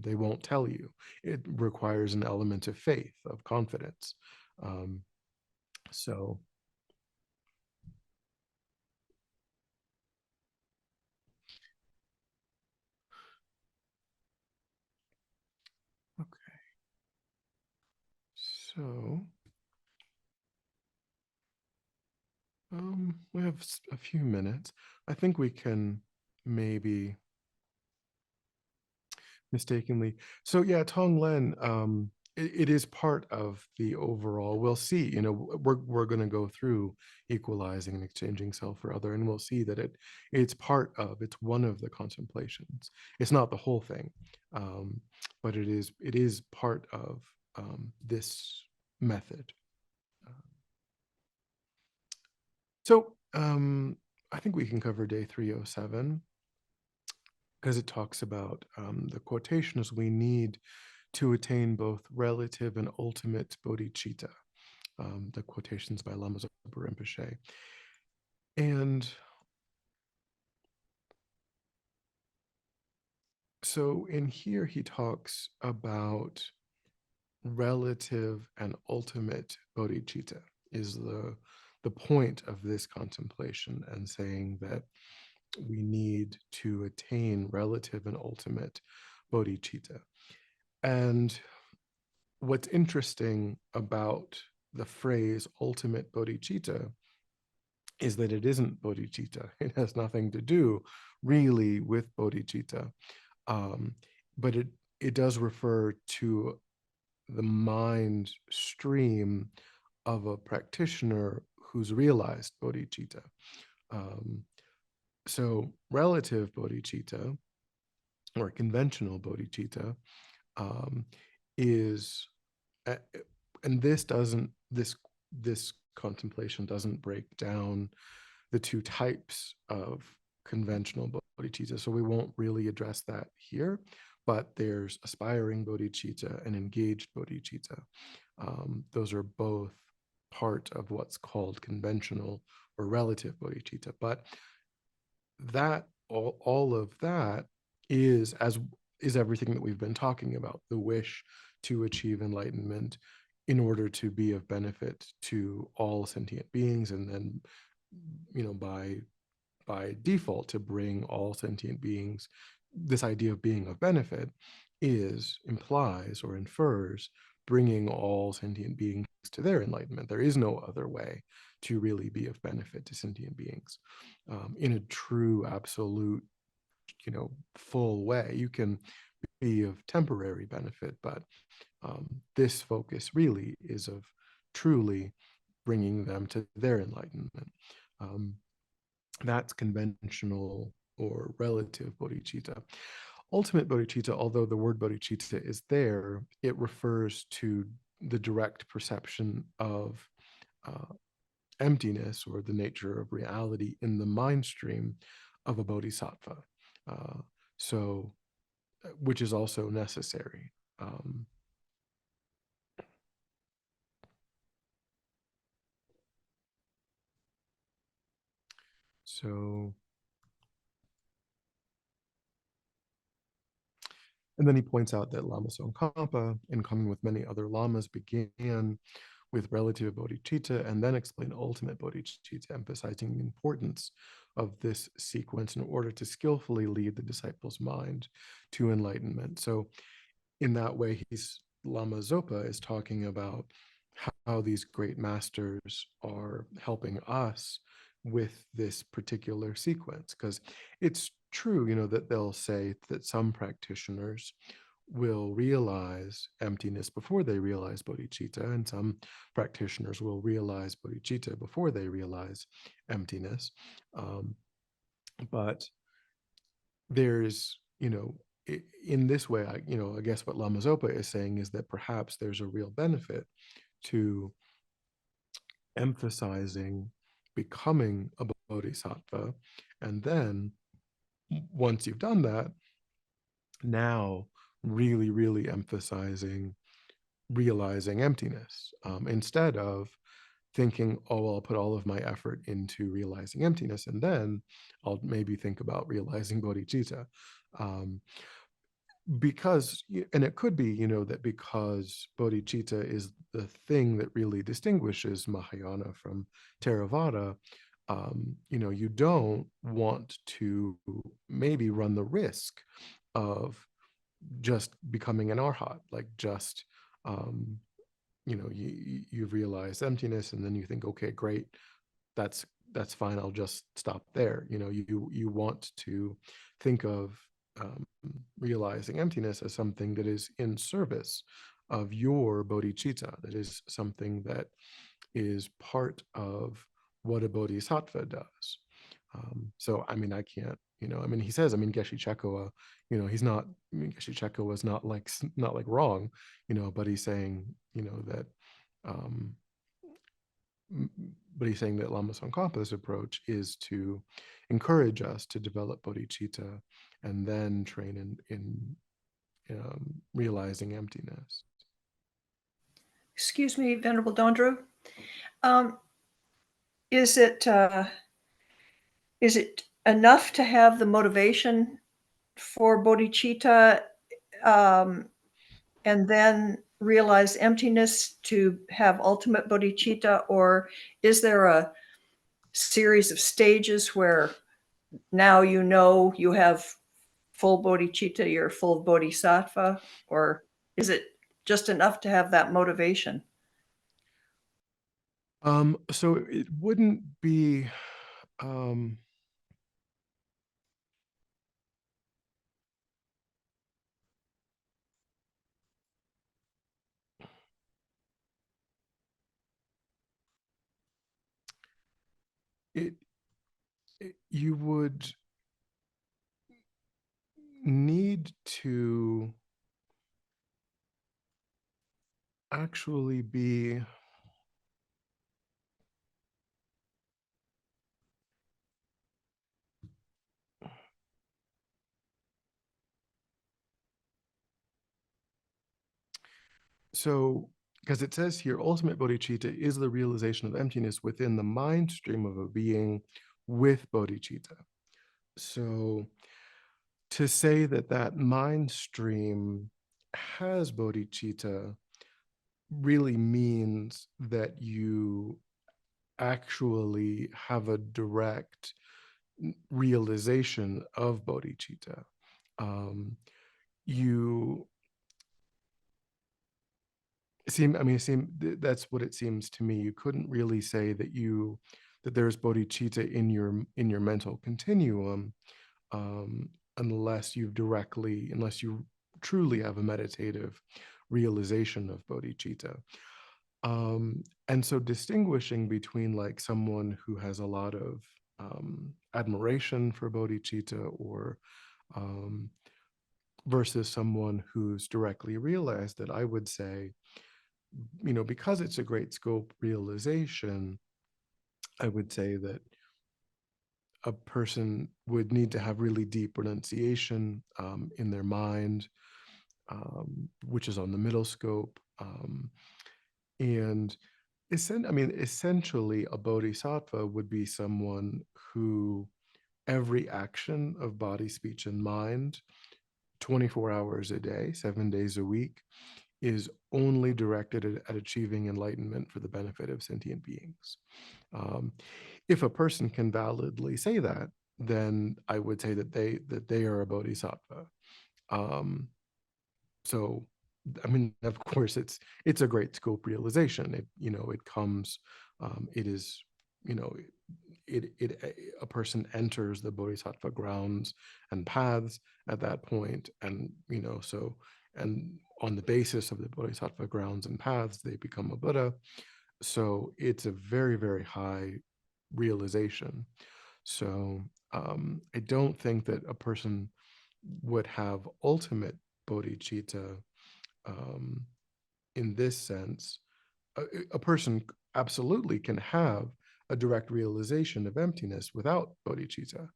They won't tell you. It requires an element of faith, of confidence. Um, so, okay. So, we have a few minutes. I think we can maybe mistakenly. So yeah, Tonglen, it is part of the overall. We'll see. We're going to go through equalizing and exchanging self for other, and we'll see that it's one of the contemplations. It's not the whole thing, but it is part of this method. So I think we can cover day 307 because it talks about the quotations we need to attain both relative and ultimate bodhicitta, the quotations by Lama Zopa Rinpoche. And so in here, he talks about relative and ultimate bodhicitta is the point of this contemplation, and saying that we need to attain relative and ultimate bodhicitta. And what's interesting about the phrase ultimate bodhicitta is that it isn't bodhicitta. It has nothing to do really with bodhicitta, but it does refer to the mind stream of a practitioner who's realized bodhicitta. So relative bodhicitta or conventional bodhicitta is, and this contemplation doesn't break down the two types of conventional bodhicitta, so we won't really address that here. But there's aspiring bodhicitta and engaged bodhicitta. Those are both part of what's called conventional or relative bodhicitta. But that all of that is everything that we've been talking about: the wish to achieve enlightenment in order to be of benefit to all sentient beings, and then by default to bring all sentient beings. This idea of being of benefit implies or infers bringing all sentient beings to their enlightenment. There is no other way to really be of benefit to sentient beings in a true, absolute, full way. You can be of temporary benefit, but this focus really is of truly bringing them to their enlightenment. Um, that's conventional or relative bodhicitta. Ultimate bodhicitta, although the word bodhicitta is there, it refers to the direct perception of uh, emptiness or the nature of reality in the mind stream of a bodhisattva. Uh, so, which is also necessary. Um, so, and then he points out that Lama Tsongkhapa, in common with many other lamas, began with relative bodhicitta and then explained ultimate bodhicitta, emphasizing the importance of this sequence in order to skillfully lead the disciple's mind to enlightenment. So in that way, Lama Zopa is talking about how these great masters are helping us with this particular sequence, because it's true, that they'll say that some practitioners will realize emptiness before they realize bodhicitta, and some practitioners will realize bodhicitta before they realize emptiness. But there's, in this way, I guess what Lama Zopa is saying is that perhaps there's a real benefit to emphasizing becoming a bodhisattva. And then once you've done that, now really, really emphasizing realizing emptiness instead of thinking, oh, well, I'll put all of my effort into realizing emptiness, and then I'll maybe think about realizing bodhicitta. Um, because, and it could be, that because bodhicitta is the thing that really distinguishes Mahayana from Theravada, you don't want to maybe run the risk of just becoming an arhat, like just, you've realized emptiness, and then you think, okay, great, that's fine, I'll just stop there. You want to think of realizing emptiness as something that is in service of your bodhicitta, that is something that is part of what a bodhisattva does. So I can't, he says, Geshe Chekoa, he's not, Geshe Chekoa is not like wrong, but he's saying, that um, but he's saying that Lama Tsongkhapa's approach is to encourage us to develop bodhicitta and then train in realizing emptiness. Excuse me, Venerable Dondro. Um, is it enough to have the motivation for bodhicitta and then realize emptiness to have ultimate bodhicitta, or is there a series of stages where now you have full bodhicitta, you're full bodhisattva, or is it just enough to have that motivation? So it wouldn't be you would need to actually be so, because it says here, ultimate bodhicitta is the realization of emptiness within the mind stream of a being with bodhicitta. So to say that that mind stream has bodhicitta really means that you actually have a direct realization of bodhicitta. You That's what it seems to me. You couldn't really say that there's bodhicitta in your mental continuum, um, unless you truly have a meditative realization of bodhicitta. And so distinguishing between like someone who has a lot of admiration for bodhicitta, or um, versus someone who's directly realized it, I would say, because it's a great scope realization, I would say that a person would need to have really deep renunciation in their mind, which is on the middle scope. And essentially, a bodhisattva would be someone who every action of body, speech, and mind, 24 hours a day, 7 days a week, is only directed at achieving enlightenment for the benefit of sentient beings. If a person can validly say that, then I would say that they are a bodhisattva. So, of course, it's a great scope realization. It comes, it is, a person enters the bodhisattva grounds and paths at that point, and and on the basis of the bodhisattva grounds and paths, they become a Buddha. So it's a very, very high realization. So I don't think that a person would have ultimate bodhicitta in this sense. A person absolutely can have a direct realization of emptiness without bodhicitta.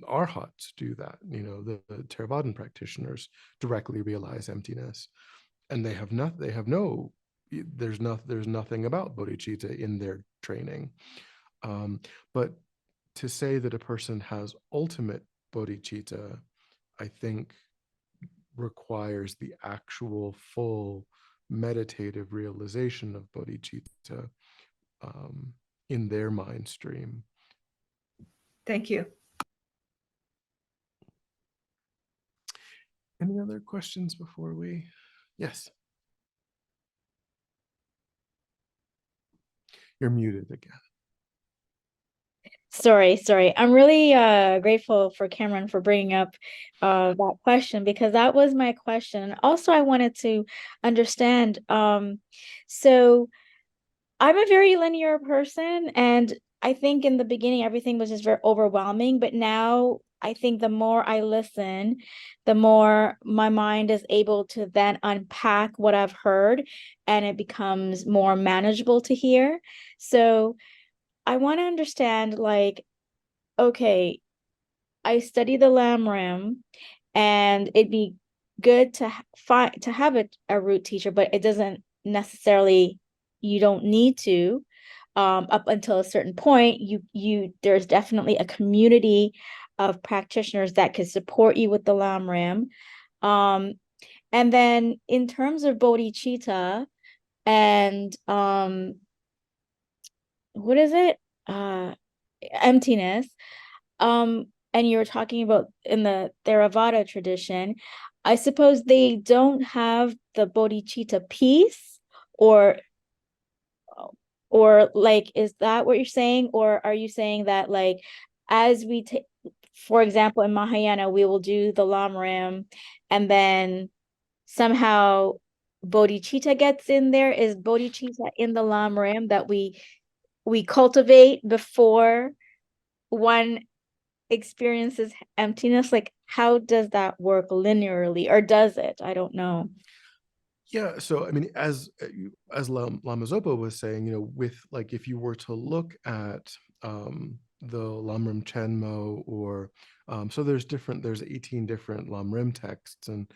Arhats do that. The Theravadan practitioners directly realize emptiness, and there's nothing about bodhicitta in their training. But to say that a person has ultimate bodhicitta, I think, requires the actual full meditative realization of bodhicitta in their mind stream. Thank you. Any other questions before we? Yes. You're muted again. Sorry. I'm really grateful for Cameron for bringing up that question, because that was my question. Also, I wanted to understand. So I'm a very linear person, and I think in the beginning everything was just very overwhelming. But now I think the more I listen, the more my mind is able to then unpack what I've heard, and it becomes more manageable to hear. So I want to understand, like, okay, I study the Lamrim, and it'd be good to have a root teacher, but it doesn't necessarily, you don't need to, up until a certain point. There's definitely a community of practitioners that could support you with the Lamrim. And then in terms of bodhicitta and what is it? Emptiness. And you're talking about in the Theravada tradition, I suppose they don't have the bodhicitta piece, or like, is that what you're saying? Or are you saying that, like, as we take, for example, in Mahayana, we will do the Lamrim, and then somehow bodhicitta gets in there? Is bodhicitta in the Lamrim that we cultivate before one experiences emptiness? Like, how does that work linearly, or does it? I don't know. Yeah, so Lama Zopa was saying, with, like, if you were to look at the Lamrim Chenmo, or so there's 18 different Lamrim texts, and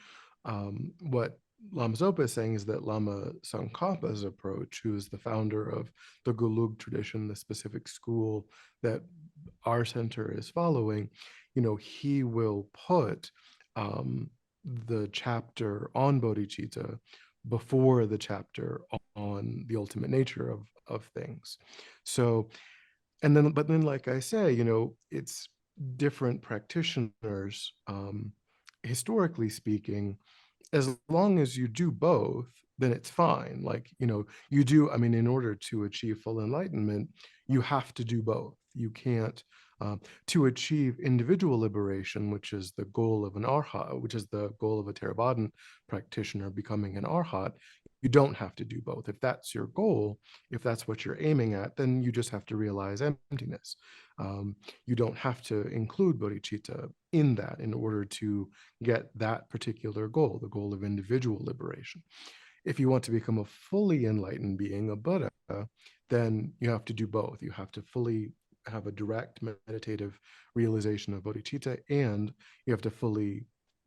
what Lama Zopa is saying is that Lama Tsongkhapa's approach, who is the founder of the Gulug tradition, the specific school that our center is following, he will put the chapter on bodhicitta before the chapter on the ultimate nature of things. So, but then, like I say, it's different practitioners, historically speaking. As long as you do both, then it's fine. Like, you do, I mean, in order to achieve full enlightenment, you have to do both. You can't, to achieve individual liberation, which is the goal of an arhat, which is the goal of a Theravadan practitioner becoming an arhat, you don't have to do both. If that's your goal, if that's what you're aiming at, then you just have to realize emptiness. You don't have to include bodhicitta in that in order to get that particular goal, the goal of individual liberation. If you want to become a fully enlightened being, a Buddha, then you have to do both. You have to fully have a direct meditative realization of bodhicitta, and you have to fully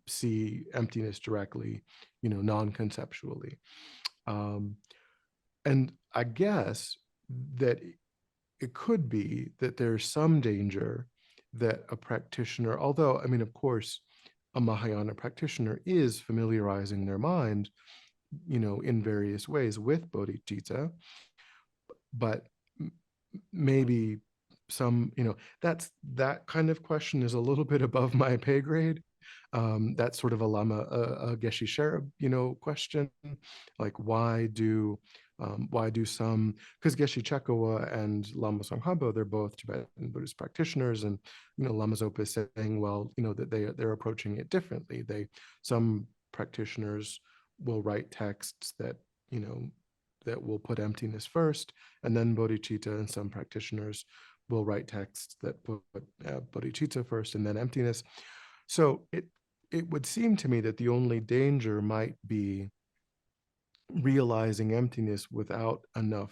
see emptiness directly, non-conceptually. And I guess that it could be that there's some danger that a practitioner, although, I mean, of course, a Mahayana practitioner is familiarizing their mind, in various ways with bodhicitta, but maybe some, that kind of question is a little bit above my pay grade. That's sort of a Lama, a Geshe Sherab, question, like why do some, because Geshe Chekawa and Lama Tsongkhapa, they're both Tibetan Buddhist practitioners, and Lama Zopa is saying, well, that they're approaching it differently. Some practitioners will write texts that that will put emptiness first and then bodhicitta, and some practitioners will write texts that put bodhicitta first and then emptiness. So it would seem to me that the only danger might be realizing emptiness without enough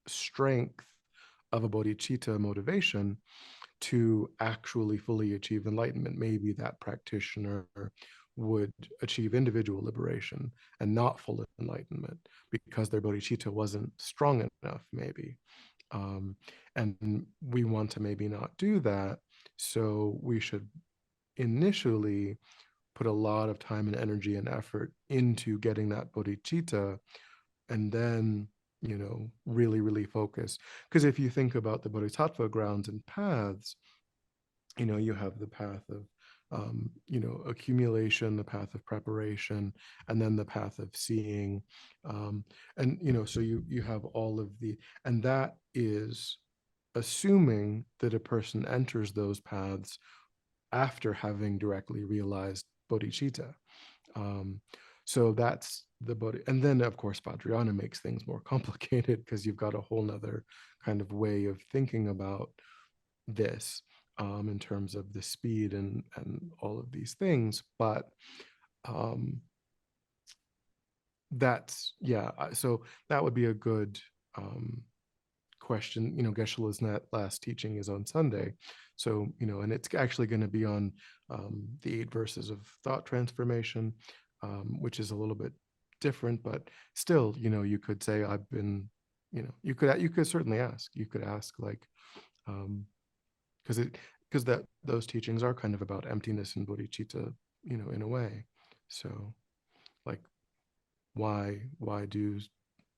strength of a bodhicitta motivation to actually fully achieve enlightenment. Maybe that practitioner would achieve individual liberation and not full enlightenment because their bodhicitta wasn't strong enough, maybe. And we want to maybe not do that. So we should initially put a lot of time and energy and effort into getting that bodhicitta, and then really, really focus. Because if you think about the bodhisattva grounds and paths, you have the path of accumulation, the path of preparation, and then the path of seeing, and so you have all of the, and that is assuming that a person enters those paths after having directly realized bodhicitta. So that's the Bodhi. And then, of course, Vajrayana makes things more complicated because you've got a whole nother kind of way of thinking about this, in terms of the speed and all of these things. But that's, yeah, so that would be a good question. Geshe-la's last teaching is on Sunday. So, and it's actually going to be on the 8 verses of thought transformation, which is a little bit different, but still, you could say I've been, you could certainly ask. You could ask, like, because those teachings are kind of about emptiness and bodhicitta, in a way. So, like, why do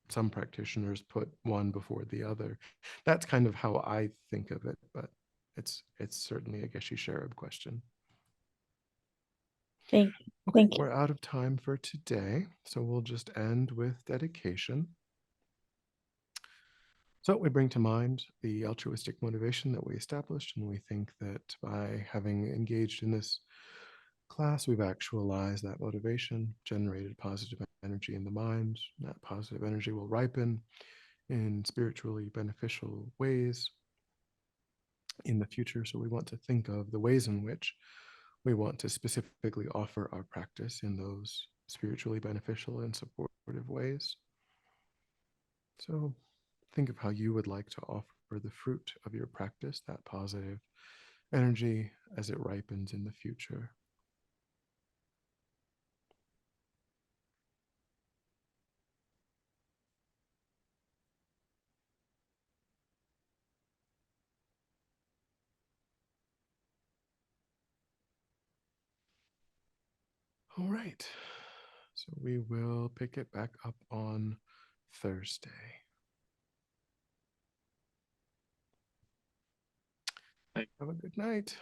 some practitioners put one before the other? That's kind of how I think of it, but it's certainly a Geshe Sherab question. Thank Okay, you. we're out of time for today, so we'll just end with dedication. So we bring to mind the altruistic motivation that we established, and we think that by having engaged in this class, we've actualized that motivation, generated positive energy in the mind. That positive energy will ripen in spiritually beneficial ways in the future. So we want to think of the ways in which we want to specifically offer our practice in those spiritually beneficial and supportive ways. So think of how you would like to offer the fruit of your practice, that positive energy, as it ripens in the future. All right. So we will pick it back up on Thursday. Have a good night.